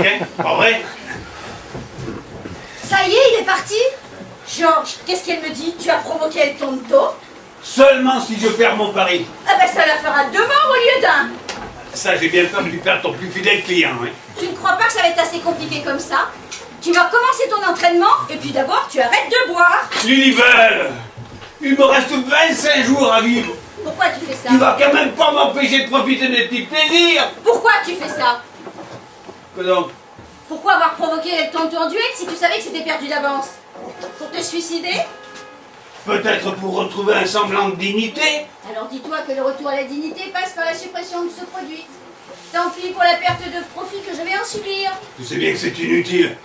mec, hein. Pas vrai? Ça y est, il est parti. Georges, qu'est-ce qu'elle me dit? Tu as provoqué le tonto? Seulement si je perds mon pari. Ah ben ça la fera 2 morts au lieu d'un. Ça, j'ai bien peur que tu perdes ton plus fidèle client, hein. Tu ne crois pas que ça va être assez compliqué comme ça? Tu vas commencer ton entraînement et puis d'abord tu arrêtes de boire. Lilibelle, il me reste 25 jours à vivre. Pourquoi tu fais ça? Tu vas quand même pas m'empêcher de profiter de mes petits plaisirs. Pourquoi tu fais ça? Que donc? Pourquoi avoir provoqué le tonto en duel si tu savais que c'était perdu d'avance? Pour te suicider? Peut-être pour retrouver un semblant de dignité. Alors dis-toi que le retour à la dignité passe par la suppression de ce produit. Tant pis pour la perte de profit que je vais en subir. Tu sais bien que c'est inutile.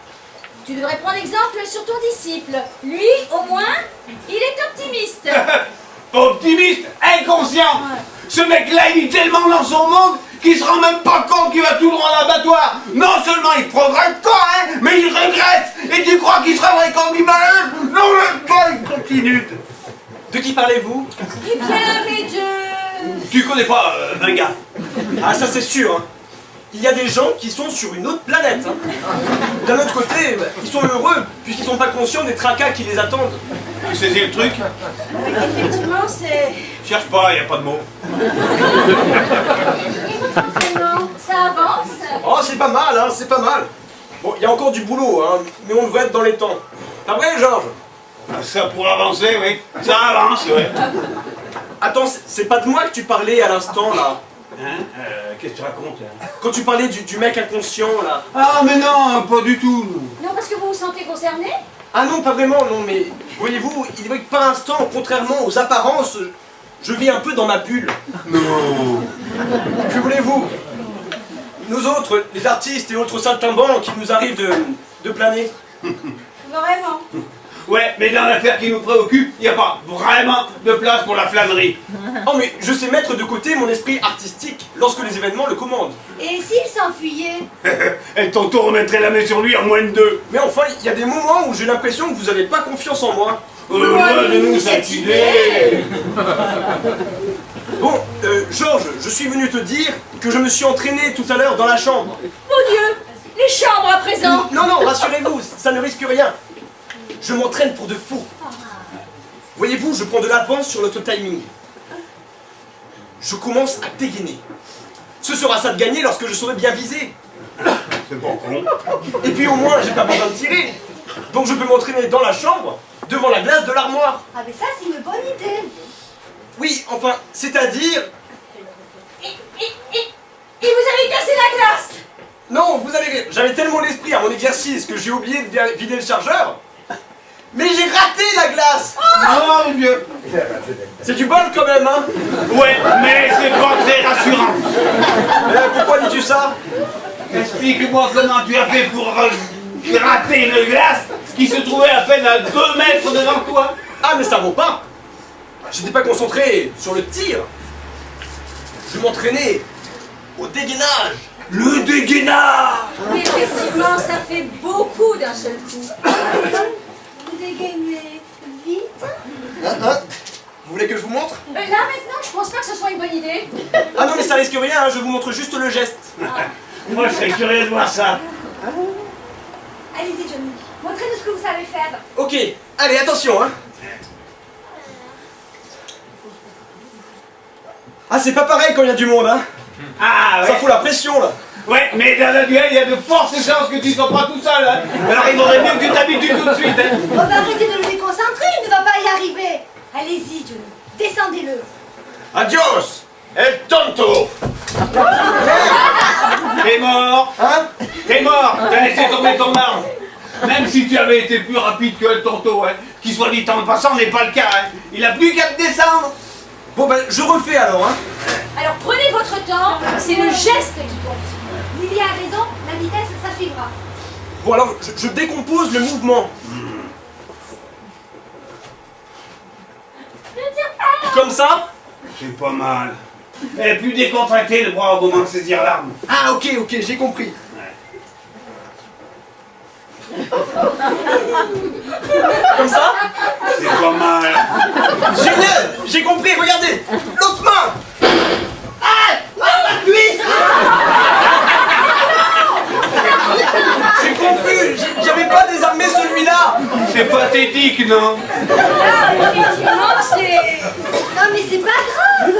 Tu devrais prendre exemple sur ton disciple. Lui, au moins, il est optimiste. Optimiste, inconscient. Ouais. Ce mec-là, il est tellement dans son monde qu'il se rend même pas compte qu'il va tout droit à l'abattoir. Non seulement il progresse pas, hein, mais il régresse. Et tu crois qu'il sera vrai comme malheur? Non, le gars, il continue. De qui parlez-vous? Eh bien, mais de... Tu connais pas un gars? Ah, ça c'est sûr, hein. Il y a des gens qui sont sur une autre planète, hein. D'un autre côté, ils sont heureux, puisqu'ils sont pas conscients des tracas qui les attendent. Tu saisis le truc? Effectivement, c'est... Cherche pas, y a pas de mots. Et votre entraînement, ça avance? Oh, c'est pas mal, hein, c'est pas mal. Bon, il y a encore du boulot, hein, mais on devrait être dans les temps. Pas vrai, Georges? Ça pour avancer, oui. Ça avance, ouais. Attends, c'est pas de moi que tu parlais à l'instant, là. Hein? Qu'est-ce que tu racontes, hein? Quand tu parlais du mec inconscient, là. Ah, mais non, pas du tout. Non, parce que vous vous sentez concerné? Ah non, pas vraiment, non, mais voyez-vous, il est vrai que par instant, contrairement aux apparences, je vis un peu dans ma bulle. Non. Que voulez-vous? Nous autres, les artistes et autres saltimbanques, il nous arrive de planer. Vraiment? Ouais, mais dans l'affaire qui nous préoccupe, il n'y a pas vraiment de place pour la flânerie. Oh, mais je sais mettre de côté mon esprit artistique lorsque les événements le commandent. Et s'il s'enfuyait? Et tonton remettrait la main sur lui en moins de 2. Mais enfin, il y a des moments où j'ai l'impression que vous n'avez pas confiance en moi. Donne-nous cette idée. Bon, Georges, je suis venu te dire que je me suis entraîné tout à l'heure dans la chambre. Mon Dieu! Les chambres à présent! Non, non, rassurez-vous, ça ne risque rien. Je m'entraîne pour de faux. Voyez-vous, je prends de l'avance sur notre timing. Je commence à dégainer. Ce sera ça de gagner lorsque je saurai bien viser. C'est bon con. Et puis au moins, j'ai pas besoin de tirer. Donc je peux m'entraîner dans la chambre, devant la glace de l'armoire. Ah mais ça c'est une bonne idée! Oui, enfin, c'est-à-dire... Et vous avez cassé la glace! Non, vous allez rire. J'avais tellement l'esprit à mon exercice que j'ai oublié de vider le chargeur. Mais j'ai raté la glace. Oh mon Dieu. C'est du bol quand même, hein. Ouais, mais c'est pas très rassurant. Pourquoi dis-tu ça? Explique-moi comment tu as fait pour rater une glace qui se trouvait à peine à 2 mètres devant toi. Ah, mais ça vaut pas. J'étais pas concentré sur le tir. Je m'entraînais au dégainage. Le dégainage. Mais effectivement, ça fait beaucoup d'un seul coup. Vous dégainez vite? Vous voulez que je vous montre? Là maintenant, je pense pas que ce soit une bonne idée. Ah non, mais ça risque rien, hein, je vous montre juste le geste. Moi, je serais curieux de voir ça. Allez-y, Johnny. Montrez-nous ce que vous savez faire. Ok, allez, attention, hein. Ah, c'est pas pareil quand il y a du monde, hein. Ah ouais. Ça fout la pression, là. Ouais, mais dans la duel, il y a de fortes chances que tu sois pas tout seul, hein. Alors il vaudrait mieux que tu t'habitues tout de suite, hein. Oh bah arrêtez de le déconcentrer, il ne va pas y arriver. Allez-y, Johnny. Descendez-le. Adios, El Tonto. T'es mort. Hein? T'es mort. T'as laissé tomber ton arme. Même si tu avais été plus rapide que le tonto, hein. Qui soit dit en passant n'est pas le cas, hein. Il a plus qu'à te descendre. Bon, ben, je refais alors, hein. Alors prenez votre temps, c'est le geste qui compte. Lily a raison, la vitesse, ça suivra. Bon, alors, je décompose le mouvement. Comme ça? C'est pas mal. Elle est plus décontractée le bras au moment de saisir l'arme. Ah, ok, j'ai compris. Comme ça? C'est pas mal. Génial, j'ai compris, regardez. L'autre main. Ah, ma cuisse. C'est pathétique, non? Ah, effectivement, c'est... Non, mais c'est pas grave.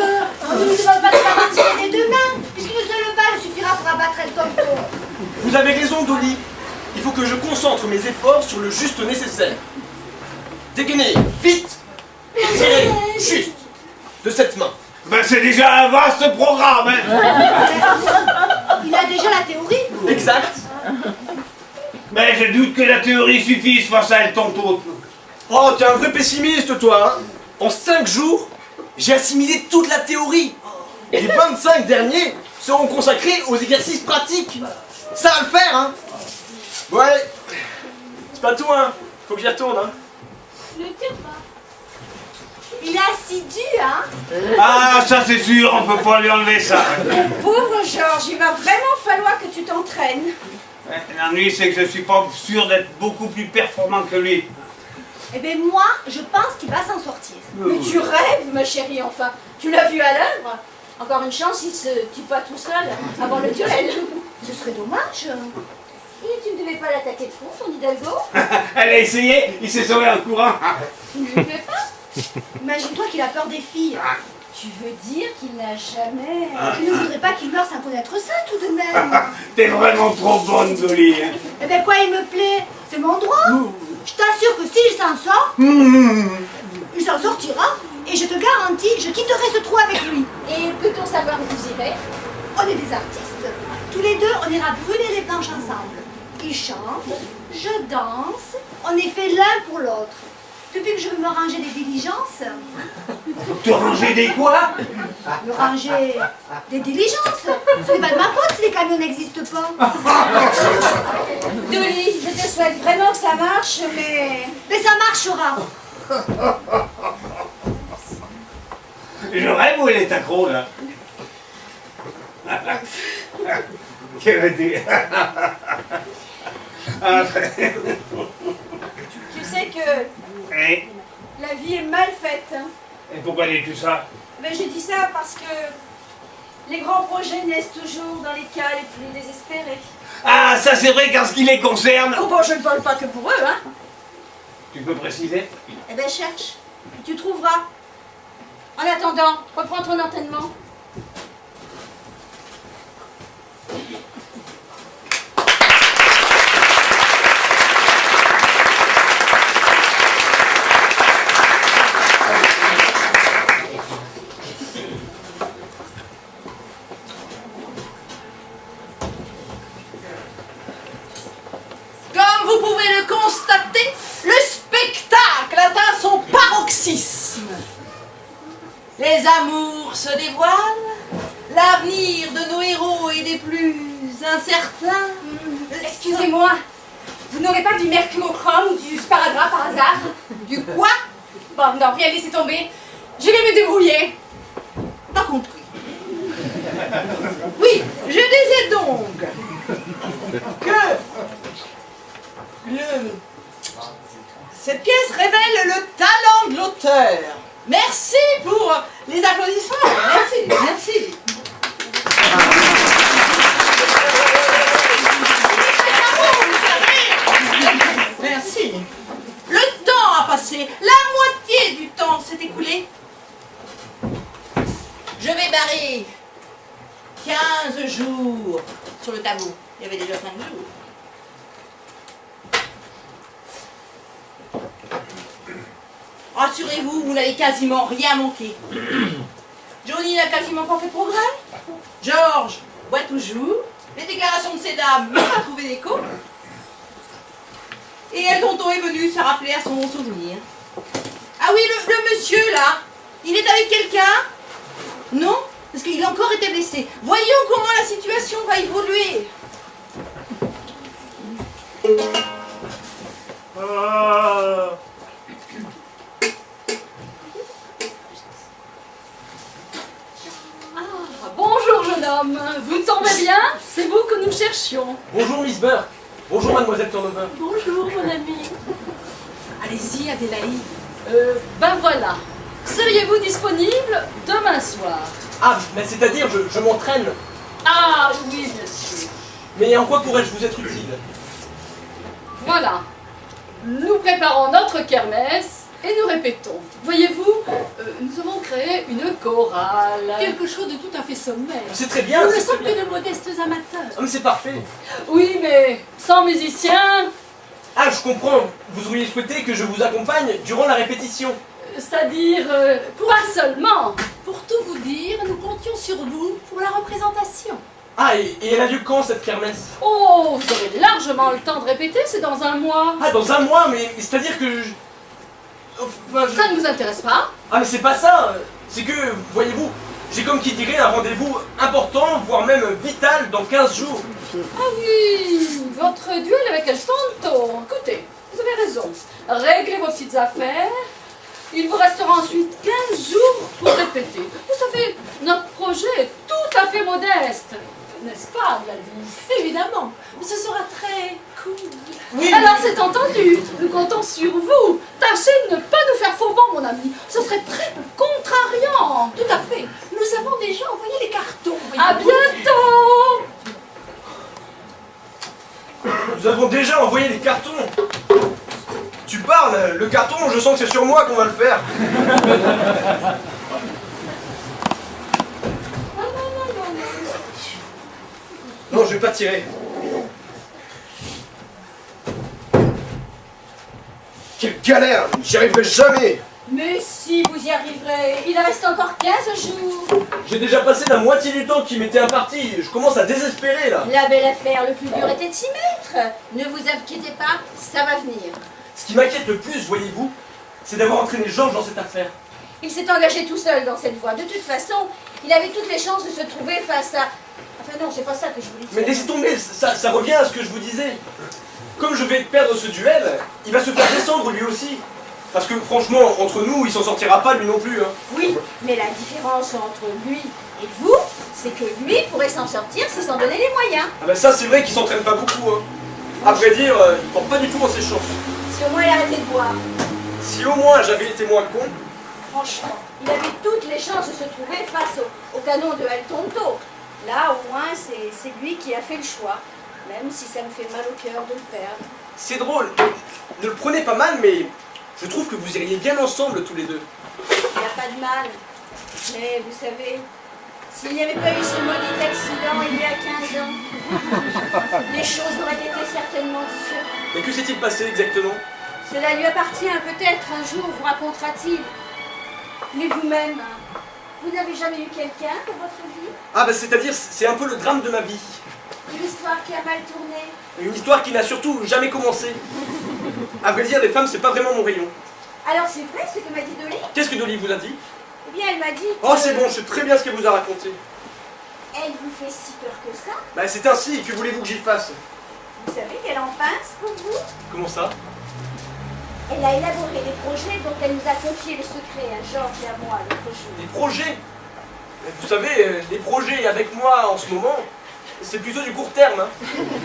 On ne nous demande pas de faire retirer les deux mains, puisqu'une seule balle suffira pour abattre El Tonto. Vous avez raison, Dolly. Il faut que je concentre mes efforts sur le juste nécessaire. Dégainez, vite. Tirez, juste, de cette main. Ben c'est déjà un vaste programme, hein. Il a déjà la théorie. Exact. Mais je doute que la théorie suffise face à El Tonto. Oh, t'es un vrai pessimiste, toi, hein. En 5 jours, j'ai assimilé toute la théorie. Les 25 derniers seront consacrés aux exercices pratiques. Ça va le faire, hein. Bon, allez. C'est pas tout, hein. Faut que j'y retourne, hein. Ne tire pas. Il est assidu, hein. Ah, ça c'est sûr, on peut pas lui enlever ça. Pauvre Georges, il va vraiment falloir que tu t'entraînes. L'ennui, c'est que je suis pas sûr d'être beaucoup plus performant que lui. Eh bien, moi, je pense qu'il va s'en sortir. Mais tu rêves, ma chérie, enfin. Tu l'as vu à l'œuvre. Encore une chance, il se tue pas tout seul avant le duel. Ce serait dommage. Et tu ne devais pas l'attaquer de front, ton Hidalgo? Elle a essayé, il s'est sauvé en courant. Tu ne le fais pas? Imagine-toi qu'il a peur des filles. Tu veux dire qu'il n'a jamais... Tu ne voudrais pas qu'il meure sans connaître ça, tout de même. T'es vraiment trop bonne, Dolly. Hein. Eh bien, quoi, il me plaît? C'est mon droit. Je t'assure que s'il s'en sort, il s'en sortira. Et je te garantis, je quitterai ce trou avec lui. Et peut-on savoir où vous irez? On est des artistes. Tous les deux, on ira brûler les planches ensemble. Il chante, je danse, on est fait l'un pour l'autre. Depuis que je veux me ranger des diligences... Te ranger des quoi? Me ranger des diligences. Ce n'est pas de ma faute si les camions n'existent pas. Dolly, je te souhaite vraiment que ça marche, mais... Mais ça marchera. Je rêve où elle est accro, là. Quelle idée. Tu sais que Et la vie est mal faite. Hein. pourquoi dis-tu ça? Ben, je dis ça parce que les grands projets naissent toujours dans les cas les plus désespérés. Ah, ça c'est vrai qu'en ce qui les concerne. Oh bon, je ne parle pas que pour eux, hein. Tu peux préciser? Eh ben, cherche. Tu trouveras. En attendant, reprends ton entraînement. Comme vous pouvez le constater, le spectacle atteint son paroxysme. Les amours se dévoilent, l'avenir de nos héros est des plus incertains. Excusez-moi, vous n'aurez pas du mercurochrome ou du sparadrap par hasard? Du quoi? Bon, non, rien, laissez tomber. Je vais me débrouiller. Pas compris. Oui, je disais donc que cette pièce révèle le talent de l'auteur. Merci pour les applaudissements. Merci, merci. Merci. Le temps a passé. La moitié du temps s'est écoulé. Je vais barrer 15 jours sur le tableau. Il y avait déjà 5 jours. Rassurez-vous, vous n'allez quasiment rien manquer. Johnny n'a quasiment pas fait de progrès. Georges boit toujours. Les déclarations de ces dames n'ont pas trouvé d'écho. Et El Tonton est venu se rappeler à son bon souvenir. Ah oui, le monsieur là, il est avec quelqu'un? Non? Parce qu'il a encore été blessé. Voyons comment la situation va évoluer. Bonjour jeune homme, vous tombez bien? C'est vous que nous cherchions. Bonjour, Miss Burke. Bonjour, Mademoiselle Turnover. Bonjour mon ami. Allez-y, Adélaïde. Ben voilà. Seriez-vous disponible demain soir? Ah, mais c'est-à-dire, je m'entraîne. Ah oui bien sûr. Mais en quoi pourrais-je vous être utile? Voilà. Nous préparons notre kermesse et nous répétons. Voyez-vous, nous avons créé une chorale. Quelque chose de tout à fait sommaire. C'est très bien. Nous ne c'est sommes très bien. que de modestes amateurs. Ah, mais c'est parfait. Oui, mais sans musiciens, Ah, je comprends. Vous auriez souhaité que je vous accompagne durant la répétition. c'est-à-dire pas seulement. Pour tout vous dire, nous comptions sur vous pour la représentation. Ah, et elle a lieu quand cette kermesse? Oh, vous aurez largement le temps de répéter, c'est dans un mois. Ah, dans un mois, mais c'est-à-dire que enfin, Ça ne vous intéresse pas? Ah, mais c'est pas ça. C'est que, voyez-vous, j'ai comme qui dirait un rendez-vous important, voire même vital, dans 15 jours. Ah oui, votre duel avec El Tonto. Écoutez, vous avez raison. Réglez vos petites affaires. Il vous restera ensuite 15 jours pour répéter. Vous savez, notre projet est tout à fait modeste. N'est-ce pas, Gladys? Évidemment, ce sera très cool. Oui, Alors c'est entendu, nous comptons sur vous. Tâchez de ne pas nous faire faux bon, mon ami. Ce serait très contrariant. Tout à fait. Nous avons déjà envoyé les cartons. À voyez-vous. bientôt. nous avons déjà envoyé des cartons. Tu parles, le carton, je sens que c'est sur moi qu'on va le faire. Non, je vais pas tirer. Quelle galère, j'y arriverai jamais. Mais si, vous y arriverez. Il reste encore 15 jours. J'ai déjà passé la moitié du temps qui m'était imparti. Je commence à désespérer là. La belle affaire, le plus dur était de s'y mettre. Ne vous inquiétez pas, ça va venir. Ce qui m'inquiète le plus, voyez-vous, c'est d'avoir entraîné Georges dans cette affaire. Il s'est engagé tout seul dans cette voie. De toute façon, il avait toutes les chances de se trouver face à... Enfin non, c'est pas ça que je voulais dire. Mais laissez tomber, ça revient à ce que je vous disais. Comme je vais perdre ce duel, il va se faire descendre lui aussi. Parce que franchement, entre nous, il s'en sortira pas lui non plus. Hein. Oui, mais la différence entre lui et vous, c'est que lui pourrait s'en sortir s'il s'en donnait les moyens. Ah ben ça, c'est vrai qu'il s'entraîne pas beaucoup. Hein. À vrai dire, il porte pas du tout dans ses chances. Si au moins il arrêtait de boire. Si au moins j'avais été moins con, Franchement, il avait toutes les chances de se trouver face au canon de El Tonto. Là, au moins, c'est lui qui a fait le choix. Même si ça me fait mal au cœur de le perdre. c'est drôle. Ne le prenez pas mal, mais je trouve que vous iriez bien ensemble tous les deux. Il n'y a pas de mal. Mais vous savez, s'il n'y avait pas eu ce maudit accident il y a 15 ans, les choses auraient été certainement différentes. Et que s'est-il passé exactement? Cela lui appartient peut-être un jour, vous racontera-t-il. Mais vous-même, vous n'avez jamais eu quelqu'un pour votre vie? Ah bah c'est-à-dire, c'est un peu le drame de ma vie. Une histoire qui a mal tourné? Une histoire qui n'a surtout jamais commencé. À vrai dire, les femmes, c'est pas vraiment mon rayon. Alors c'est vrai ce que m'a dit Dolly? Qu'est-ce que Dolly vous a dit? Eh bien, elle m'a dit Oh que c'est bon, je sais très bien ce qu'elle vous a raconté. elle vous fait si peur que ça. Bah c'est ainsi, que voulez-vous que j'y fasse? Vous savez qu'elle en pince pour vous? Comment ça? Elle a élaboré des projets dont elle nous a confié le secret à Georges et à moi l'autre jour. Des projets? Vous savez, des projets avec moi en ce moment, c'est plutôt du court terme. Hein.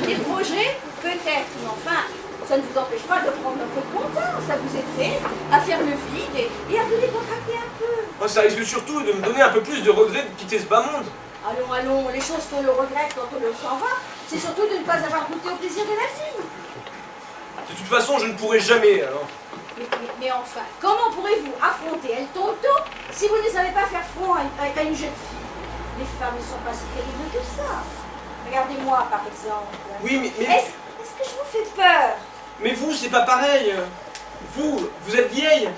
Des projets? Peut-être, mais enfin, ça ne vous empêche pas de prendre un peu de bon temps. Ça vous aiderait à faire le vide et à vous décontracter un peu. Moi, ça risque surtout de me donner un peu plus de regret de quitter ce bas monde. Allons, allons, les choses qu'on le regrette quand on le s'en va, c'est surtout de ne pas avoir goûté au plaisir de la vie. De toute façon, je ne pourrai jamais, alors. Mais enfin, comment pourrez-vous affronter El Tonto si vous ne savez pas faire front à une jeune fille? Les femmes ne sont pas si terribles que ça. Regardez-moi, par exemple. Oui, mais Est-ce que je vous fais peur? mais vous, c'est pas pareil. Vous êtes vieille.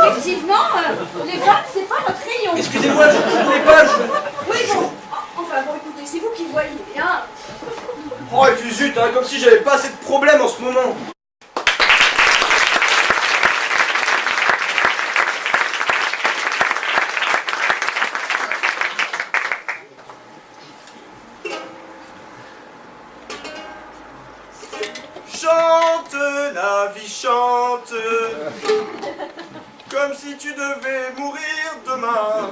Effectivement, les femmes, c'est pas notre rayon. Excusez-moi, je ne voulais pas. Oui, bon. Enfin, bon, écoutez, c'est vous qui voyez, hein. Oh, et puis zut, hein, comme si j'avais pas assez de problèmes en ce moment. Chante, la vie chante, comme si tu devais mourir demain,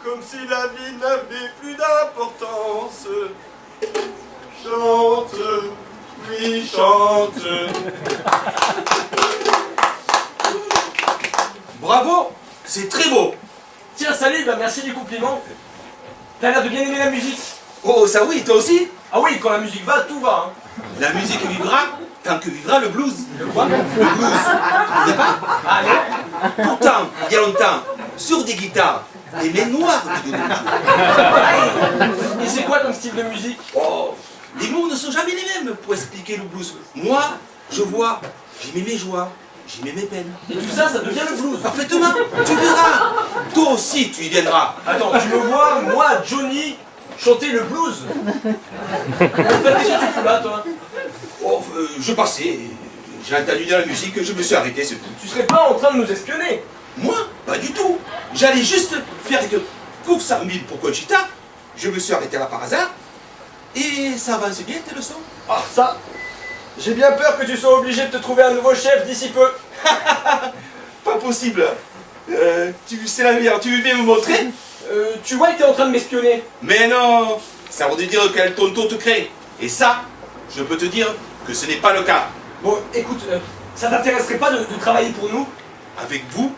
comme si la vie n'avait plus d'importance. Chante, oui, chante. Bravo, c'est très beau. Tiens, salut, bah merci du compliment. T'as l'air de bien aimer la musique. Oh, ça oui, toi aussi? Ah oui, quand la musique va, tout va. Hein. La musique vivra tant que vivra le blues. Le quoi? Le blues. Tu connais pas? Ah non? Pourtant, il y a longtemps, sur des guitares, des mains noires de nos jours. Et c'est quoi comme style de musique? Oh, les mots ne sont jamais les mêmes pour expliquer le blues. Moi, je vois, j'y mets mes joies, j'y mets mes peines. Et tout ça, ça devient le blues. Parfaitement, tu verras. Toi aussi, tu y viendras. Attends, tu me vois, moi, Johnny, chanter le blues? En fait, qu'est-ce que tu fous là, toi? Oh, je passais, j'ai entendu de la musique, je me suis arrêté, c'est tout. Tu serais pas en train de nous espionner? Moi, pas du tout. J'allais juste faire une course en ville pour Conchita. Je me suis arrêté là par hasard. Et ça avance bien tes leçons. Ah, ça, j'ai bien peur que tu sois obligé de te trouver un nouveau chef d'ici peu. Pas possible. C'est la meilleure, tu veux bien me montrer? Tu vois que t'es en train de m'espionner. Mais non, ça veut dire quel tonton te crée. Et ça, je peux te dire que ce n'est pas le cas. Bon, écoute, ça t'intéresserait pas de travailler pour nous? Avec vous,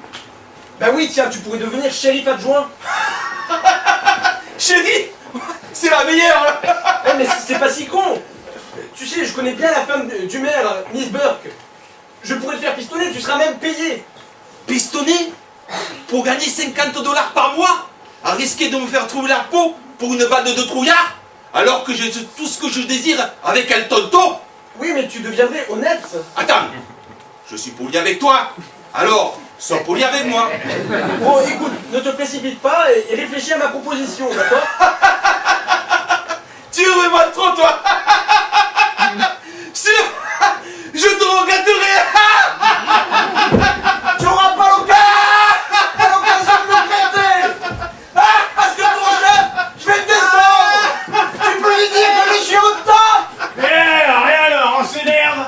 Bah oui, tiens, tu pourrais devenir shérif adjoint. chérie, c'est la meilleure. Eh, mais c'est pas si con. Tu sais, je connais bien la femme du maire, Miss Burke. Je pourrais te faire pistonner, tu seras même payé. Pistonner pour gagner 50 $ par mois, à risquer de me faire trouver la peau pour une bande de trouillards, alors que j'ai tout ce que je désire avec un tonton. Oui, mais tu deviendrais honnête. Attends, je suis poli avec toi, alors sois poli avec moi. Bon, écoute, ne te précipite pas et réfléchis à ma proposition, d'accord? Tu veux moi trop, toi. Sûr, je te regretterai. Tu n'auras pas l'occasion de me prêter. Parce que ton chef, je vais te descendre. Tu peux lui dire que je suis au top. Eh, rien alors, on s'énerve.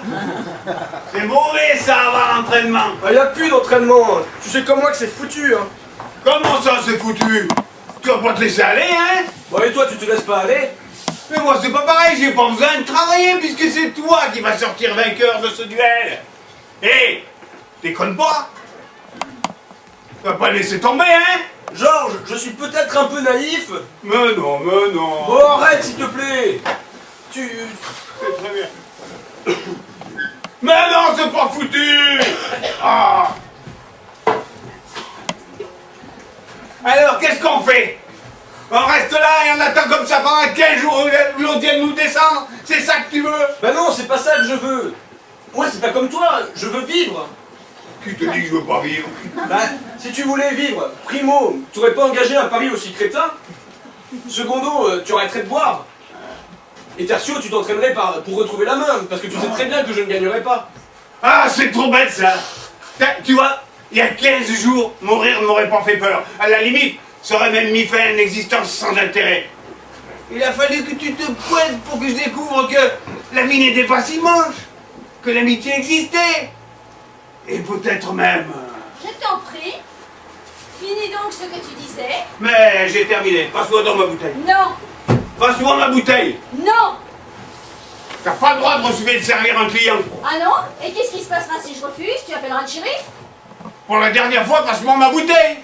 C'est mauvais ça, avoir entraînement. Il n'y a plus d'entraînement. Tu sais comme moi que c'est foutu, hein. Comment ça, c'est foutu? Tu vas pas te laisser aller, hein? Bon, et toi, tu te laisses pas aller? Mais moi, c'est pas pareil, j'ai pas besoin de travailler puisque c'est toi qui vas sortir vainqueur de ce duel. Hé, déconne pas. Tu vas pas laisser tomber, hein? Georges, je suis peut-être un peu naïf. Mais non, mais non. Bon, arrête, s'il te plaît. C'est très bien. Mais non, c'est pas foutu. Ah. Alors, qu'est-ce qu'on fait? On reste là et on attend comme ça pendant 15 jours où l'on vient nous descendre? C'est ça que tu veux? Bah non, c'est pas ça que je veux. Moi, c'est pas comme toi, je veux vivre. Qui te dit que je veux pas vivre? Bah, si tu voulais vivre, primo, tu aurais pas engagé un pari aussi crétin. Secondo, tu arrêterais de boire. Et tertio, tu t'entraînerais pour retrouver la main, parce que tu sais très bien que je ne gagnerai pas. Ah, c'est trop bête ça. Tu vois, il y a 15 jours, mourir ne m'aurait pas fait peur. À la limite, ça aurait même mis fin à une existence sans intérêt. Il a fallu que tu te pointes pour que je découvre que la vie n'était pas si moche, que l'amitié existait. Et peut-être même... Je t'en prie. Finis donc ce que tu disais. Mais j'ai terminé. Passe-moi dans ma bouteille. Non, Passe-moi ma bouteille. non. T'as pas le droit de refuser de servir un client. Ah non? Et qu'est-ce qui se passera si je refuse? Tu appelleras le shérif? Pour la dernière fois, passe-moi ma bouteille.